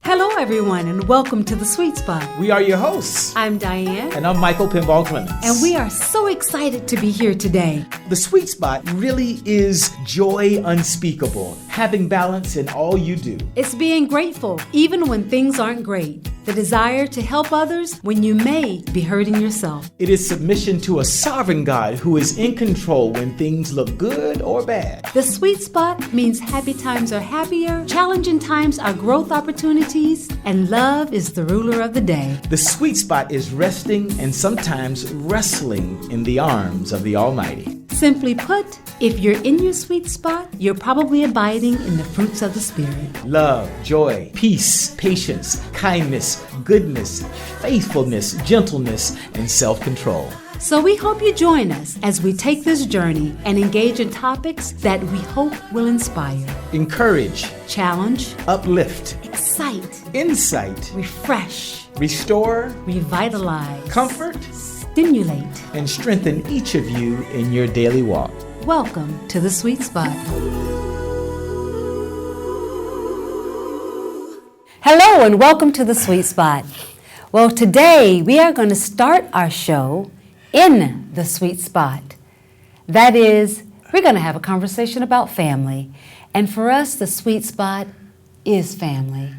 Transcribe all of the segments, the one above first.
Hello, everyone, and welcome to The Sweet Spot. We are your hosts. I'm Diane. And I'm Michael Pinball Clemens. And we are so excited to be here today. The Sweet Spot really is joy unspeakable, having balance in all you do. It's being grateful, even when things aren't great. The desire to help others when you may be hurting yourself. It is submission to a sovereign God who is in control when things look good or bad. The Sweet Spot means happy times are happier, challenging times are growth opportunities, and love is the ruler of the day. The Sweet Spot is resting and sometimes wrestling in the arms of the Almighty. Simply put, if you're in your sweet spot, you're probably abiding in the fruits of the Spirit. Love, joy, peace, patience, kindness, goodness, faithfulness, gentleness, and self-control. So we hope you join us as we take this journey and engage in topics that we hope will inspire, encourage, challenge, uplift, excite, insight, refresh, restore, revitalize, comfort, stimulate, and strengthen each of you in your daily walk. Welcome to The Sweet Spot. Hello and welcome to The Sweet Spot. Well, today we are going to start our show in the sweet spot. That is, we're going to have a conversation about family. And for us, the sweet spot is family.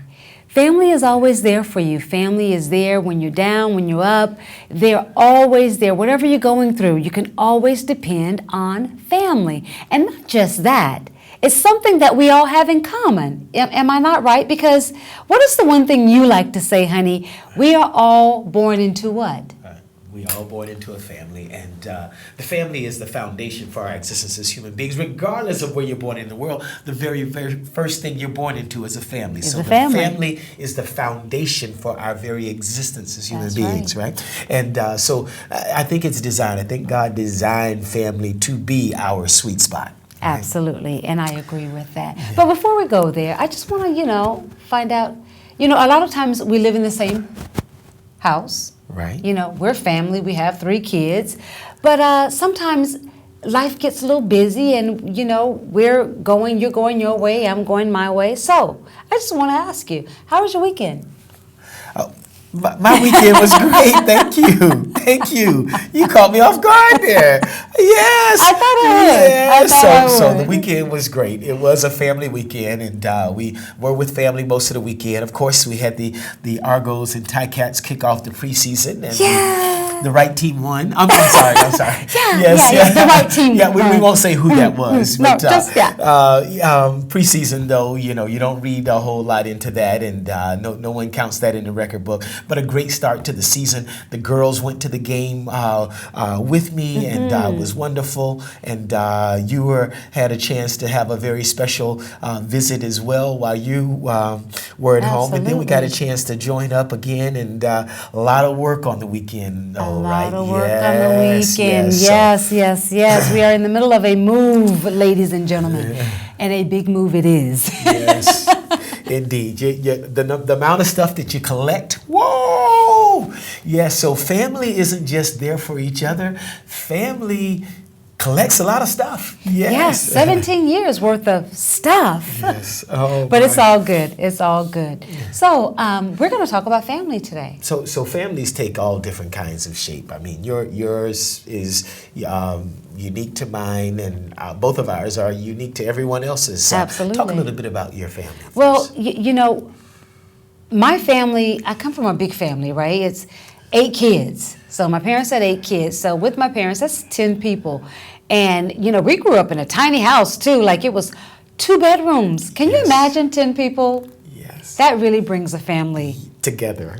Family is always there for you. Family is there when you're down, when you're up. They're always there. Whatever you're going through, you can always depend on family. And not just that. It's something that we all have in common. Am I not right? Because what is the one thing you like to say, honey? We are all born into what? We are all born into a family, and the family is the foundation for our existence as human beings. Regardless of where you're born in the world, the very, very first thing you're born into is a family. Is so a the family is the foundation for our very existence as human That's beings, right? And so I think it's designed. I think God designed family to be our sweet spot. Absolutely, and I agree with that. Yeah. But before we go there, I just want to, find out, a lot of times we live in the same house. Right. We're family, we have 3 kids, but sometimes life gets a little busy and, you're going your way, I'm going my way. So I just want to ask you, how was your weekend? My weekend was great. Thank you. You caught me off guard there. Yes. I thought I would. Yes. So the weekend was great. It was a family weekend, and we were with family most of the weekend. Of course, we had the Argos and Ticats kick off the preseason, and the right team won. I'm sorry. Yes, the right team. Yeah, we won't say who that was. No, but, preseason, though, you don't read a whole lot into that, and no one counts that in the record book. But a great start to the season. The girls went to the game with me, and it was wonderful. And you had a chance to have a very special visit as well while you were at home. And then we got a chance to join up again, and a lot of work on the weekend. A lot of work on the weekend. Yes. We are in the middle of a move, ladies and gentlemen. And a big move it is. Yes. Indeed. The amount of stuff that you collect, whoa! Yeah, so family isn't just there for each other. Family collects a lot of stuff. Yes, 17 years worth of stuff. Yes. Oh, but it's all good. It's all good. So we're going to talk about family today. So families take all different kinds of shape. I mean, yours is unique to mine, and both of ours are unique to everyone else's. So absolutely. Talk a little bit about your family first. Well, my family, I come from a big family, right? It's 8 kids. So my parents had 8 kids. So with my parents, that's 10 people. And, we grew up in a tiny house, too. Like, it was 2 bedrooms. Can you imagine 10 people? Yes. That really brings a family together,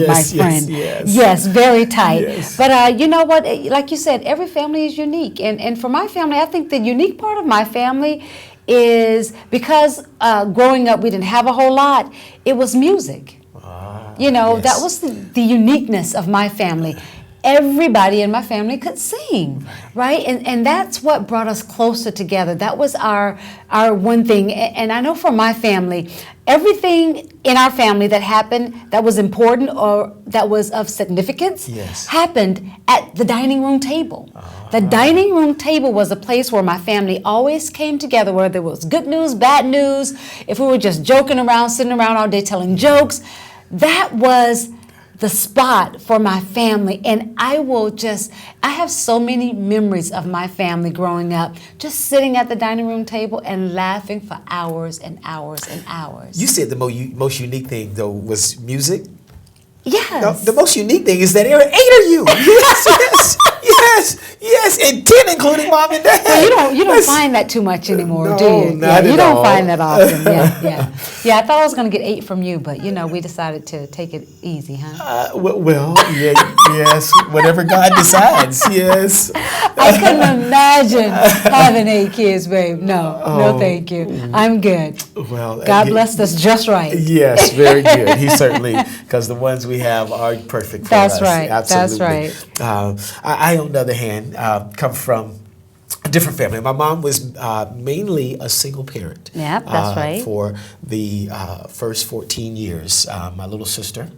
my friend. Yes, very tight. Yes. But you know what? Like you said, every family is unique. And for my family, I think the unique part of my family is because growing up, we didn't have a whole lot. It was music. That was the uniqueness of my family. everybody in my family could sing, right? And that's what brought us closer together. That was our one thing. And I know for my family, everything in our family that happened that was important or that was of significance happened at the dining room table. The dining room table was a place where my family always came together, whether it was good news, bad news, if we were just joking around, sitting around all day telling jokes. That was the spot for my family. And I have so many memories of my family growing up, just sitting at the dining room table and laughing for hours and hours and hours. You said the most unique thing, though, was music? Yes. No, the most unique thing is that there are 8 of you. Yes, and 10 including mom and dad. Well, you don't find that too much anymore, no, do you? Not you at don't all. find that often. Yeah. I thought I was going to get 8 from you, but we decided to take it easy, huh? Yes, whatever God decides. Yes. I couldn't imagine having 8 kids, babe. No, thank you. I'm good. Well, God blessed us just right. Yes, very good. He certainly, because the ones we have are perfect for us. That's right. Absolutely. That's right. I, on the other hand, come from a different family. My mom was mainly a single parent. Yeah, that's right. For the first 14 years. My little sister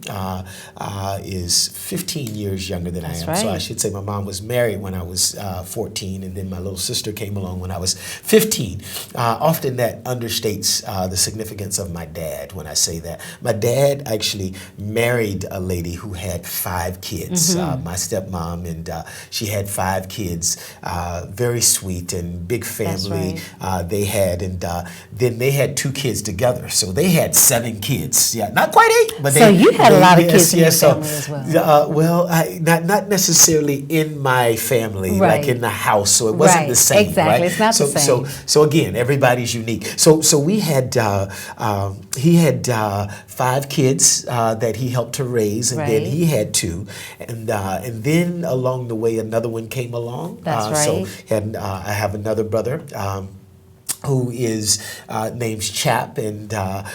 is 15 years younger than I am. Right. So I should say my mom was married when I was 14, and then my little sister came along when I was 15. Often that understates the significance of my dad when I say that. My dad actually married a lady who had 5 kids, my stepmom, and she had 5 kids, very sweet and big family. They had, and then they had 2 kids together, so they had 7 kids. Yeah, not quite 8, but so you had a lot of kids in your family as well. Well, not necessarily in my family, like in the house. So it wasn't the same. Exactly, right? It's not the same. So again, everybody's unique. So we had he had 5 kids that he helped to raise, and then he had 2, and then along the way another one came along. That's right. So I have another brother. Who is name's Chap, and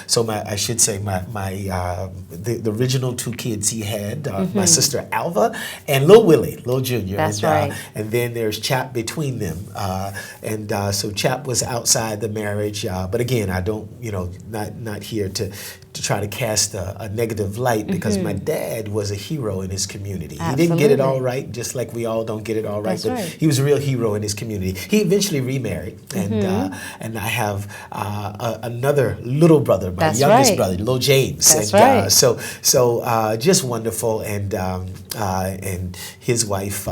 so I should say the original 2 kids he had, my sister Alva and Lil Willie, Lil Junior. That's right. And then there's Chap between them, and so Chap was outside the marriage. But again, I don't, not here to try to cast a negative light, because my dad was a hero in his community. Absolutely. He didn't get it all right, just like we all don't get it all right. That's right. He was a real hero in his community. He eventually remarried, and I have another little brother, my youngest brother, Lil James. That's and, right. So just wonderful, and his wife.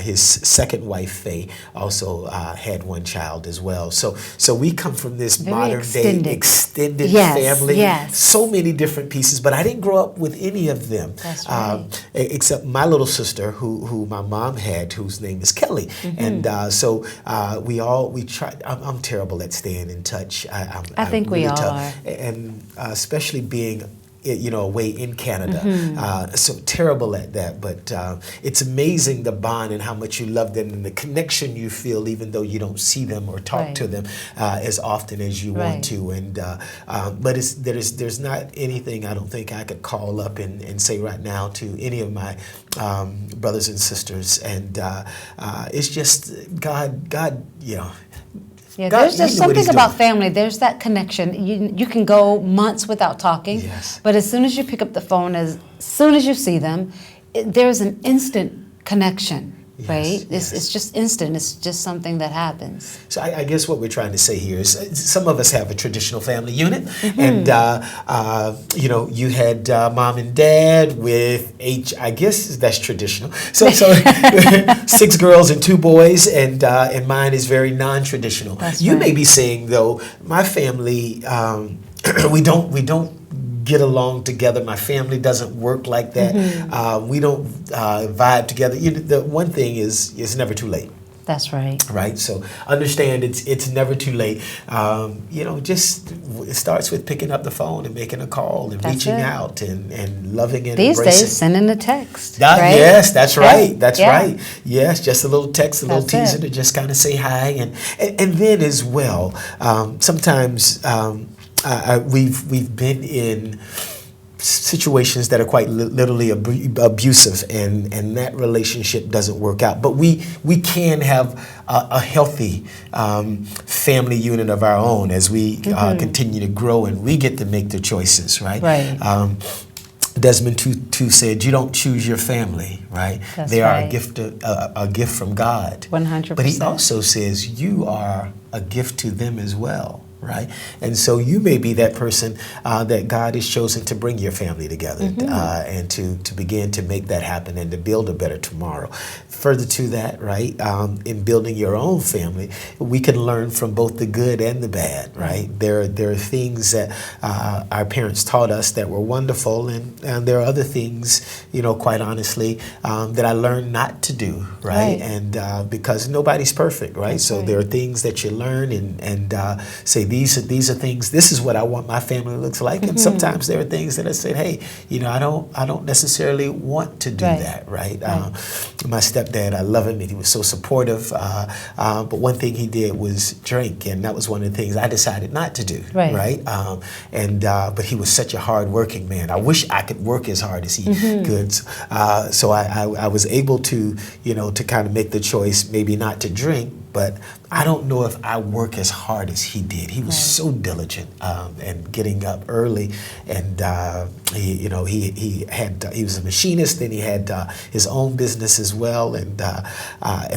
His second wife, Faye, also had 1 child as well. So we come from this Very modern day extended family. Yes. So many different pieces, but I didn't grow up with any of them. That's right. Except my little sister, who my mom had, whose name is Kelly. And so we tried. I'm terrible at staying in touch. I think we all tough. are. And especially being away in Canada. So terrible at that, but it's amazing the bond and how much you love them and the connection you feel, even though you don't see them or talk to them as often as you want to. And but there's not anything I don't think I could call up and say right now to any of my brothers and sisters. And it's just God. Yeah, God, there's something about family. There's that connection. You can go months without talking, but as soon as you pick up the phone, as soon as you see them, there's an instant connection. Right? It's just instant. It's just something that happens. So I guess what we're trying to say here is some of us have a traditional family unit, and you had mom and dad with I guess that's traditional. So 6 girls and 2 boys, and mine is very non-traditional. You may be saying, though, my family we don't get along together. My family doesn't work like that. We don't vibe together. The one thing is, it's never too late. That's right. Right. So understand it's never too late. Just it starts with picking up the phone and making a call and reaching out and loving and these embracing. days, sending a text. Right? Yes, that's right. That's right. Yes, just a little text, a little teaser to just kind of say hi, and then as well, sometimes. We've been in situations that are quite literally abusive, and that relationship doesn't work out. But we can have a healthy family unit of our own as we continue to grow, and we get to make the choices, right? Right. Desmond Tutu said, "You don't choose your family, right? That's they are right. a gift from God. 100%. But he also says you are a gift to them as well, right? And so you may be that person that God has chosen to bring your family together and to begin to make that happen and to build a better tomorrow. Further to that, right? In building your own family, we can learn from both the good and the bad, right? There are things that our parents taught us that were wonderful, and there are other things, quite honestly, that I learned not to do, right? And because nobody's perfect, right? So there are things that you learn and say, these are things, this is what I want my family to look like. And sometimes there are things that I said, hey, I don't necessarily want to do that, right? My stepdad, I love him, and he was so supportive. But one thing he did was drink, and that was one of the things I decided not to do, right? But he was such a hard-working man. I wish I could work as hard as he could. So I was able to, to kind of make the choice maybe not to drink. But I don't know if I work as hard as he did. He was so diligent and getting up early, and he was a machinist, and he had his own business as well, and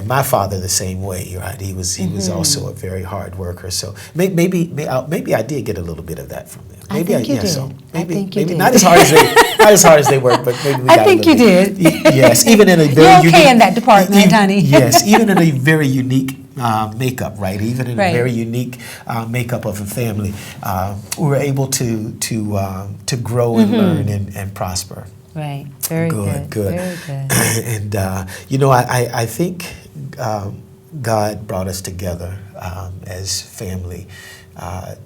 my father the same way, right? He was also a very hard worker. So maybe I did get a little bit of that from them. Maybe I think you did. So maybe you did. not as hard as they work, but maybe we got I think a you little did. bit. Yes, even in a very You're okay unique, in that department, honey. Yes, even in a very unique makeup, right? Even in a very unique makeup of a family, we were able to grow and learn and prosper. Right. Very good. Very good. And I think God brought us together as family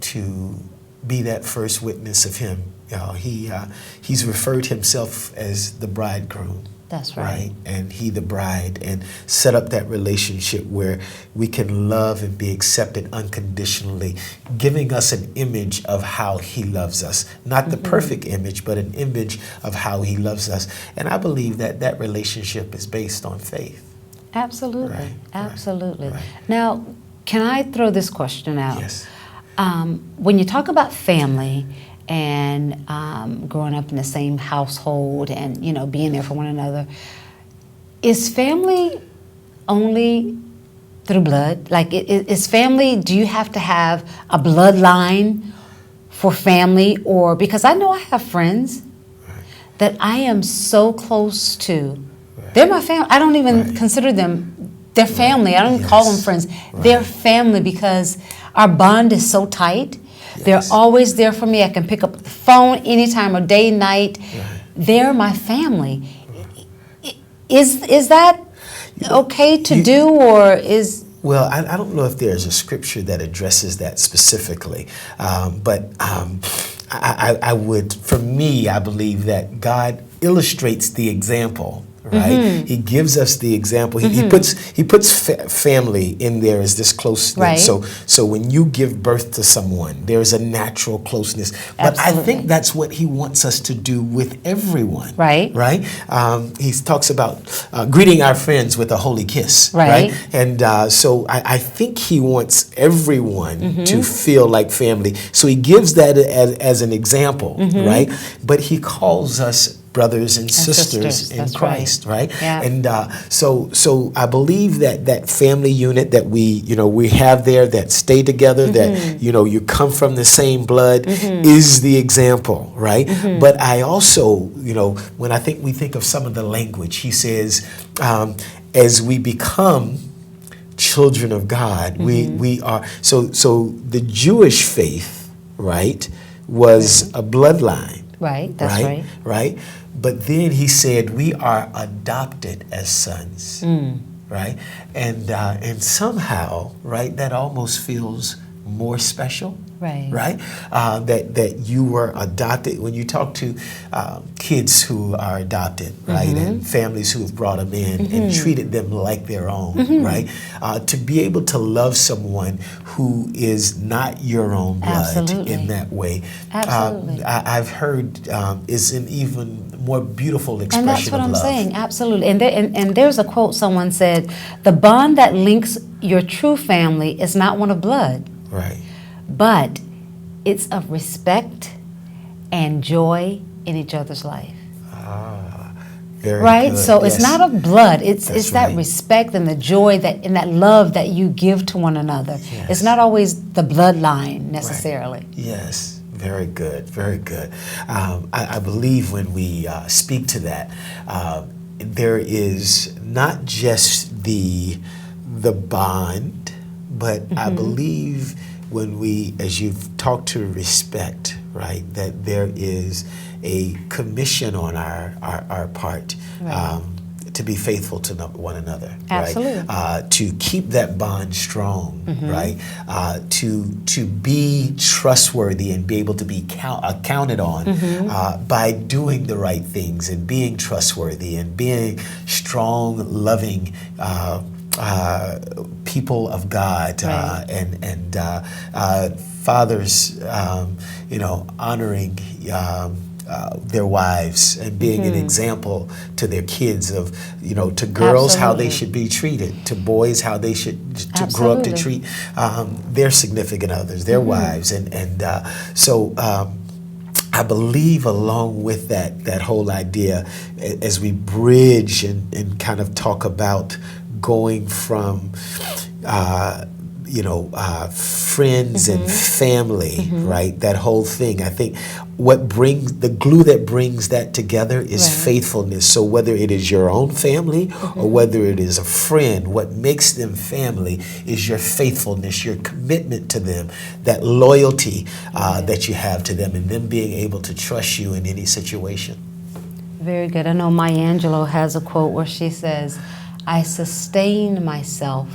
to be that first witness of Him. He's referred Himself as the bridegroom. That's right. And He the bride, and set up that relationship where we can love and be accepted unconditionally, giving us an image of how He loves us. Not the perfect image, but an image of how He loves us. And I believe that relationship is based on faith. Absolutely. Right, Absolutely. right. Now, can I throw this question out? Yes. When you talk about family and growing up in the same household and, being there for one another, is family only through blood? Like, is family, do you have to have a bloodline for family? Or, because I know I have friends that I am so close to. They're my family. I don't even consider them their family. I don't even call them friends. They're family because our bond is so tight. They're always there for me. I can pick up the phone anytime of day, night. They're my family. Is that okay to do, or is... Well, I don't know if there's a scripture that addresses that specifically, but I would, for me, I believe that God illustrates the example. Right, He gives us the example. He puts family in there as this close. So when you give birth to someone, there's a natural closeness. But I think that's what He wants us to do with everyone. Right. He talks about greeting our friends with a holy kiss. Right. And so I think He wants everyone to feel like family. So He gives that as an example. Right. But He calls us brothers and sisters in Christ, right? And so I believe that family unit that we have there, that stay together, that you come from the same blood, is the example, right? But I also, when we think of some of the language, He says, as we become children of God, we are so the Jewish faith, right, was a bloodline. Right, that's right. Right? But then He said we are adopted as sons, right? And somehow, right, that almost feels more special, right? That you were adopted. When you talk to kids who are adopted, right, and families who have brought them in and treated them like their own, right? To be able to love someone who is not your own blood in that way, I've heard is an even more beautiful expression of love. And that's what I'm saying, absolutely. And there's a quote someone said, the bond that links your true family is not one of blood. Right. But it's of respect and joy in each other's life. Very right? good. So Yes. it's not of blood. It's that right. respect and the joy and that love that you give to one another. Yes. It's not always the bloodline necessarily. Right. Yes. Very good. Very good. I believe when we speak to that, there is not just the bond, but I believe when we, as you've talked to respect, right, that there is a commission on our part Right. to be faithful to one another, Absolutely. right? To keep that bond strong, right? To be trustworthy and be able to be counted on by doing the right things and being trustworthy and being strong, loving people of God, Right. and fathers, honoring their wives and being an example to their kids of, to girls how they Absolutely. should be treated, to boys how they should to grow up to Absolutely. treat their significant others, their wives, so. I believe along with that whole idea, as we bridge and kind of talk about going from friends and family, right? That whole thing. I think what brings the glue that brings that together is Right. faithfulness. So whether it is your own family or whether it is a friend, what makes them family is your faithfulness, your commitment to them, that loyalty that you have to them, and them being able to trust you in any situation. Very good. I know Maya Angelou has a quote where she says, I sustain myself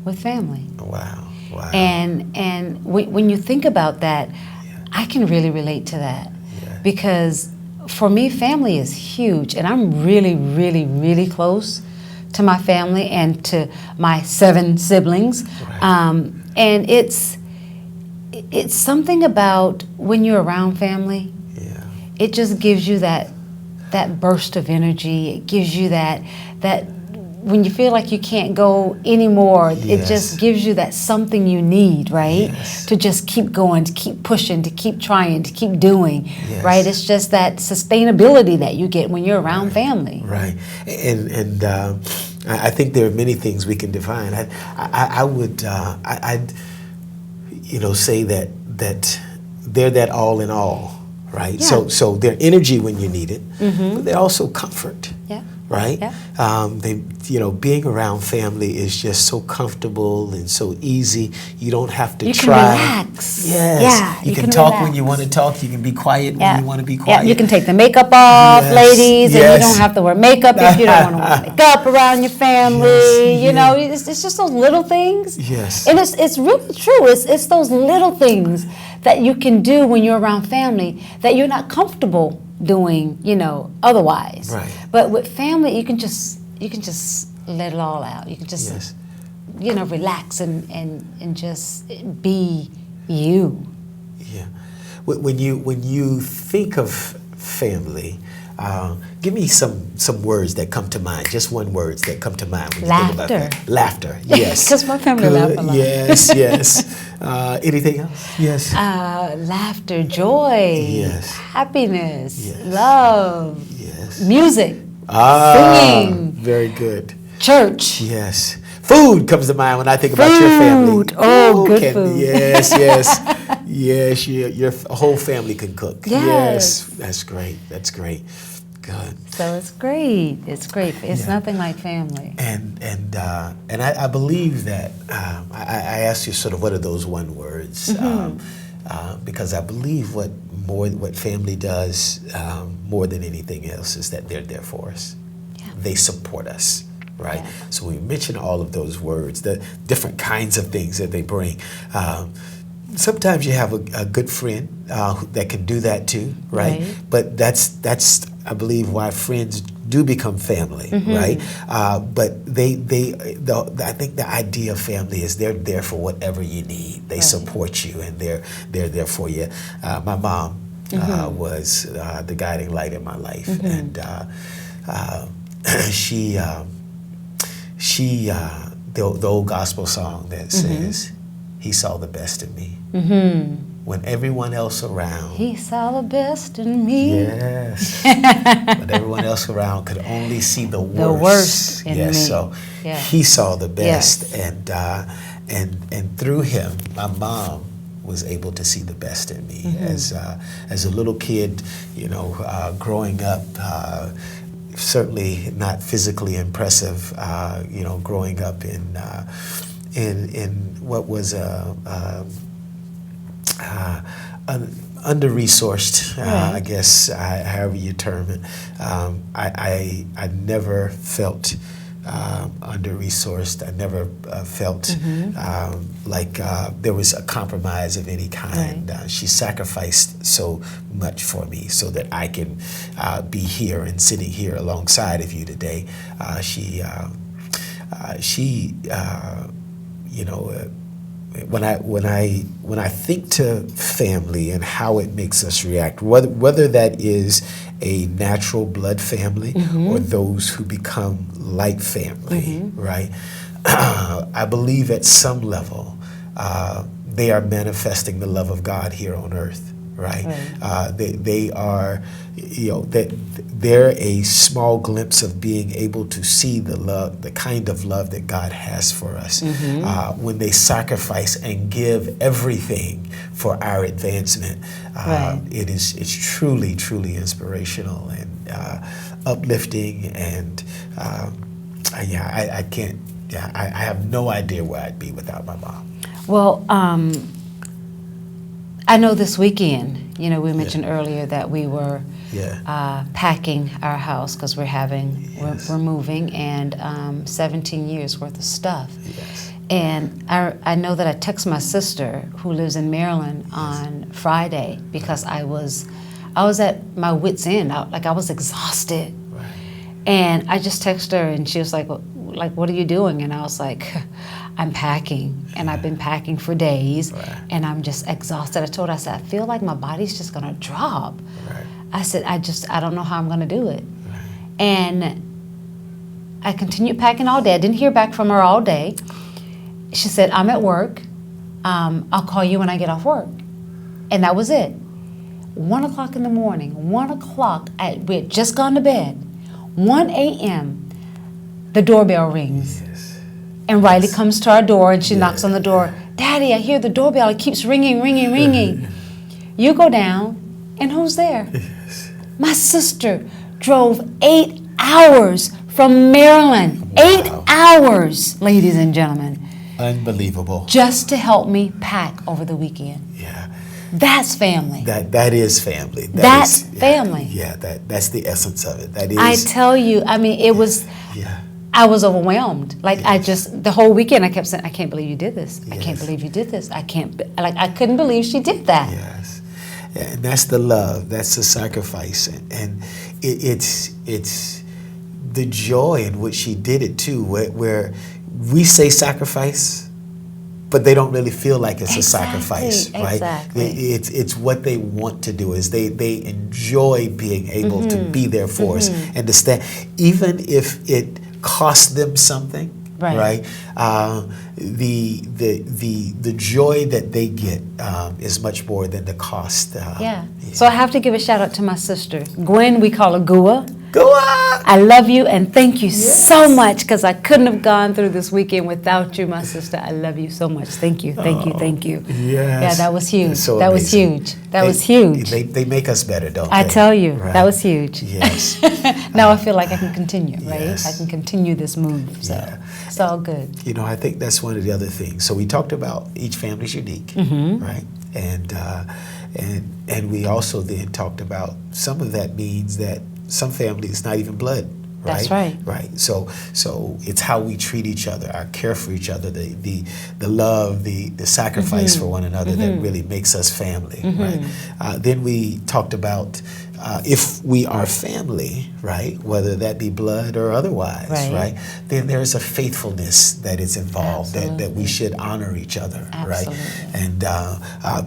with family. Wow. Wow. And when you think about that, I can really relate to that. Yeah. Because for me, family is huge, and I'm really, really, really close to my family and to my 7 siblings. Right. And it's something about when you're around family, Yeah. it just gives you that burst of energy. It gives you that when you feel like you can't go anymore, it Yes. just gives you that something you need, right? Yes. To just keep going, to keep pushing, to keep trying, to keep doing, Yes. right? It's just that sustainability that you get when you're around family. Right, and I think there are many things we can define. I would I'd say that they're that all in all, right? Yeah. So they're energy when you need it, but they're also comfort. Yeah. Right? Yeah. They, being around family is just so comfortable and so easy. You don't have to You can try. relax. Yes. Yeah, You you can can talk when relax. you want to talk. You can be quiet when you want to be Yeah, quiet. you can take the makeup off, Yes, ladies, and yes. you don't have to wear makeup if you don't want to wear makeup around your family. Yes, You know, yeah. it's just those little things. Yes. And it's really true. It's those little things that you can do when you're around family that you're not comfortable doing, otherwise. Right. But with family, you can just let it all out. You can just Yes. relax and just be you. Yeah. When you think of family, give me some words that come to mind. Just one words that come to mind when you think about Laughter. that. Laughter. Yes. 'Cause my family Good. laugh a lot. Yes. Yes. Anything else? Yes. Laughter, joy, Yes. happiness, Yes. love, Yes. music, singing, Very good. church. Yes. Food comes to mind when I think about your family. Food. Oh, Ooh, good food. Yes, yes. Yes, your whole family can cook. Yes. That's great. That's great. Good. So it's great. It's great. It's Yeah. nothing like family. And I believe that I asked you sort of what are those one words, because I believe what family does more than anything else is that they're there for us. Yeah. They support us, right? Yeah. So we mention all of those words, the different kinds of things that they bring. sometimes you have a good friend that can do that too, right? Right. But that's I believe why friends do become family, right? But I think the idea of family is they're there for whatever you need. They support you, and they're there for you. My mom was the guiding light in my life, and the old gospel song that says, "He saw the best in me." When everyone else around, He saw the best in me. yes, when everyone else around could only see the worst, worst in me. So Yes. he saw the best, Yes. and through him, my mom was able to see the best in me as a little kid, growing up. Certainly not physically impressive, growing up in what was under-resourced, I guess, however you term it. I never felt under-resourced. I never felt like there was a compromise of any kind. Right. She sacrificed so much for me so that I can be here and sitting here alongside of you today. When I think to family and how it makes us react, whether that is a natural blood family or those who become like family, right? I believe at some level they are manifesting the love of God here on earth, right? They are, they're a small glimpse of being able to see the love, the kind of love that God has for us when they sacrifice and give everything for our advancement. It's truly, truly inspirational and uplifting, and I can't. I have no idea where I'd be without my mom. Well, I know this weekend, we mentioned earlier that we were packing our house because we're moving, and 17 years worth of stuff. Yes. And I know that I texted my sister who lives in Maryland on Friday because I was at my wit's end. I was exhausted. Right. And I just texted her, and she was like, what are you doing? And I was like, I'm packing, and I've been packing for days, and I'm just exhausted. I told her, I said, I feel like my body's just gonna drop. Right. I said, I don't know how I'm gonna do it. Right. And I continued packing all day. I didn't hear back from her all day. She said, I'm at work. I'll call you when I get off work. And that was it. 1 o'clock in the morning, 1 o'clock, we had just gone to bed. 1 a.m., the doorbell rings. Yes. And Riley comes to our door, and she knocks on the door. Daddy, I hear the doorbell. It keeps ringing, ringing, ringing. You go down, and who's there? Yes. My sister drove 8 hours from Maryland. Wow. 8 hours, ladies and gentlemen. Unbelievable. Just to help me pack over the weekend. Yeah. That's family. That is family. That's family. Yeah, that's the essence of it. That is. I tell you, it was. Yeah. I was overwhelmed. The whole weekend I kept saying, I can't believe you did this. I can't Yes. believe you did this. I couldn't believe she did that. Yes. And that's the love. That's the sacrifice, and it's the joy in which she did it too. Where we say sacrifice, but they don't really feel like it's a sacrifice, right? Exactly. It's what they want to do. Is they enjoy being able to be there for us and to stand, even if it costs them something, right? The joy that they get is much more than the cost. So I have to give a shout out to my sister Gwen. We call her Gua. Go on. I love you and thank you so much, because I couldn't have gone through this weekend without you, my sister. I love you so much. Thank you, thank you, thank you. Yes. Yeah, that was huge. So that was amazing. huge. That was huge. They make us better, don't they? I tell you, Right. that was huge. Yes. Now I feel like I can continue, right? Yes. I can continue this move. So it's all good. I think that's one of the other things. So we talked about each family's unique, right? And we also then talked about some of that means that some family is not even blood That's right. Right. So it's how we treat each other, our care for each other, the love, the sacrifice for one another that really makes us family, right? Then we talked about if we are family, right, whether that be blood or otherwise, right, then there's a faithfulness that is involved, that we should honor each other, right? And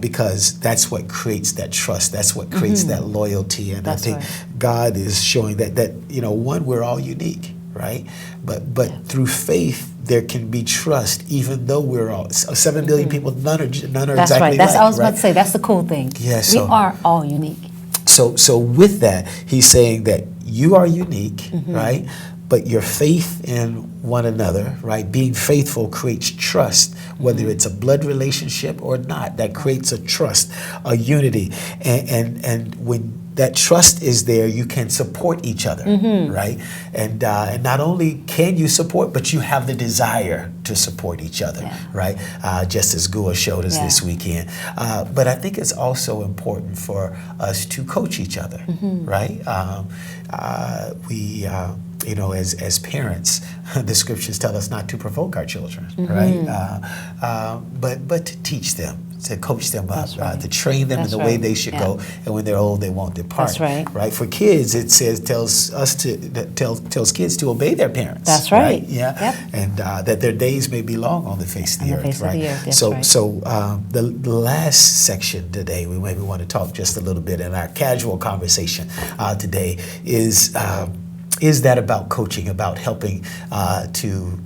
because that's what creates that trust, that's what creates that loyalty. And I think God is showing that one, we're all unique, right? But through faith, there can be trust, even though we're all 7 billion people. None are That's exactly right. That's like, I was about to say. That's the cool thing. Yeah, we are all unique. So with that, he's saying that you are unique, right? But your faith in one another, right? Being faithful creates trust, whether it's a blood relationship or not. That creates a trust, a unity, and when that trust is there, you can support each other, right? And not only can you support, but you have the desire to support each other, right? Just as Gua showed us this weekend. But I think it's also important for us to coach each other, right? We as parents, the scriptures tell us not to provoke our children, right? But to teach them, to coach them up, to train them in the way they should go, and when they're old, they won't depart. That's right. For kids, it tells kids to obey their parents. That's right. Yeah. Yep. And that their days may be long on the face of the earth. Right. That's So right. the last section today, we maybe want to talk just a little bit in our casual conversation today is that about coaching, about helping to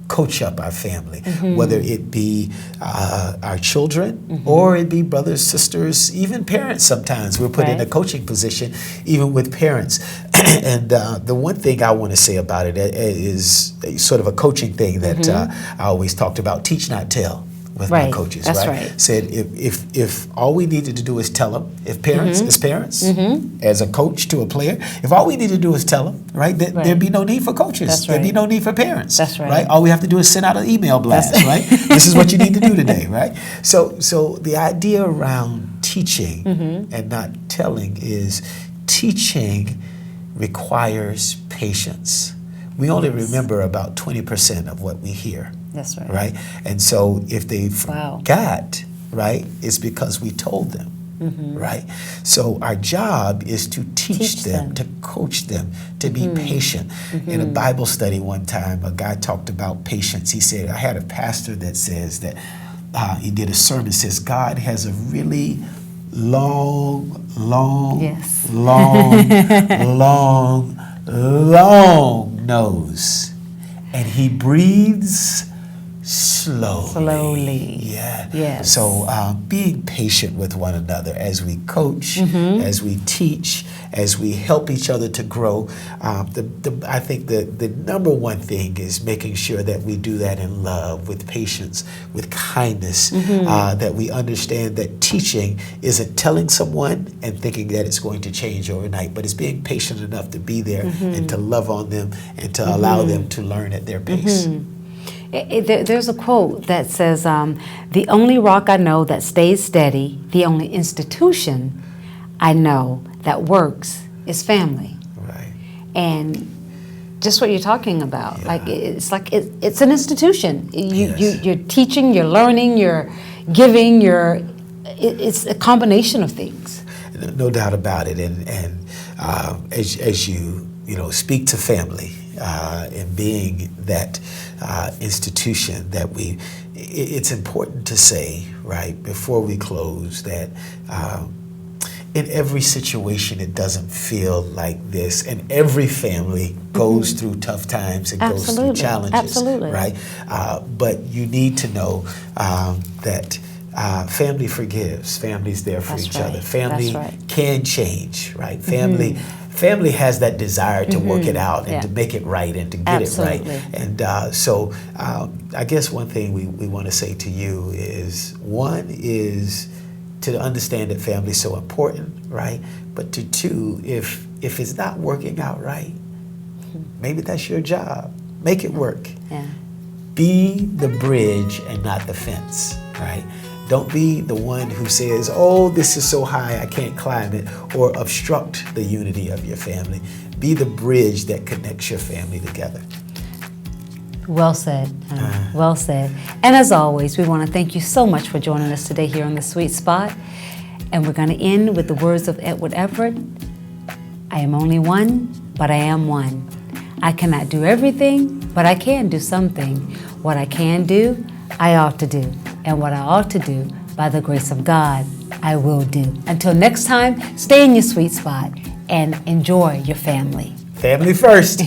coach up our family, whether it be our children or it be brothers, sisters, even parents. Sometimes we're put in a coaching position, even with parents. And the one thing I want to say about it is sort of a coaching thing that I always talked about: teach, not tell. With my coaches, That's right? Said if all we needed to do is tell them, if parents, as parents, as a coach to a player, if all we need to do is tell them, right, there'd be no need for coaches. That's There'd be right. no need for parents. That's right. All we have to do is send out an email blast, right? This is what you need to do today, right? So the idea around teaching and not telling is teaching requires patience. We only remember about 20% of what we hear. That's right. Right? And so if they forgot, right, it's because we told them. Right? So our job is to teach them, to coach them, to be patient. In a Bible study one time, a guy talked about patience. He said, I had a pastor that says that he did a sermon, says God has a really long nose, and he breathes slowly. Yeah. Yes. So being patient with one another as we coach, as we teach, as we help each other to grow. I think the number one thing is making sure that we do that in love, with patience, with kindness, that we understand that teaching isn't telling someone and thinking that it's going to change overnight, but it's being patient enough to be there and to love on them and to allow them to learn at their pace. There's a quote that says, the only rock I know that stays steady, the only institution I know that works is family. Right. And just what you're talking about, it's an institution. You're teaching, you're learning, you're giving, it's a combination of things. No doubt about it. And as you speak to family, and being that institution that it's important to say, right, before we close, that in every situation it doesn't feel like this, and every family goes through tough times and goes through challenges, right? But you need to know that family forgives. Family's there for each other. Family can change, right? Family has that desire to work it out and to make it right and to get it right. And so I guess one thing we want to say to you is, one is to understand that family is so important, right? But to two, if it's not working out right, maybe that's your job. Make it work. Yeah. Be the bridge and not the fence, right? Don't be the one who says, oh, this is so high, I can't climb it, or obstruct the unity of your family. Be the bridge that connects your family together. Well said. Well said. And as always, we want to thank you so much for joining us today here on The Sweet Spot. And we're going to end with the words of Edward Everett. I am only one, but I am one. I cannot do everything, but I can do something. What I can do, I ought to do. And what I ought to do, by the grace of God, I will do. Until next time, stay in your sweet spot and enjoy your family. Family first.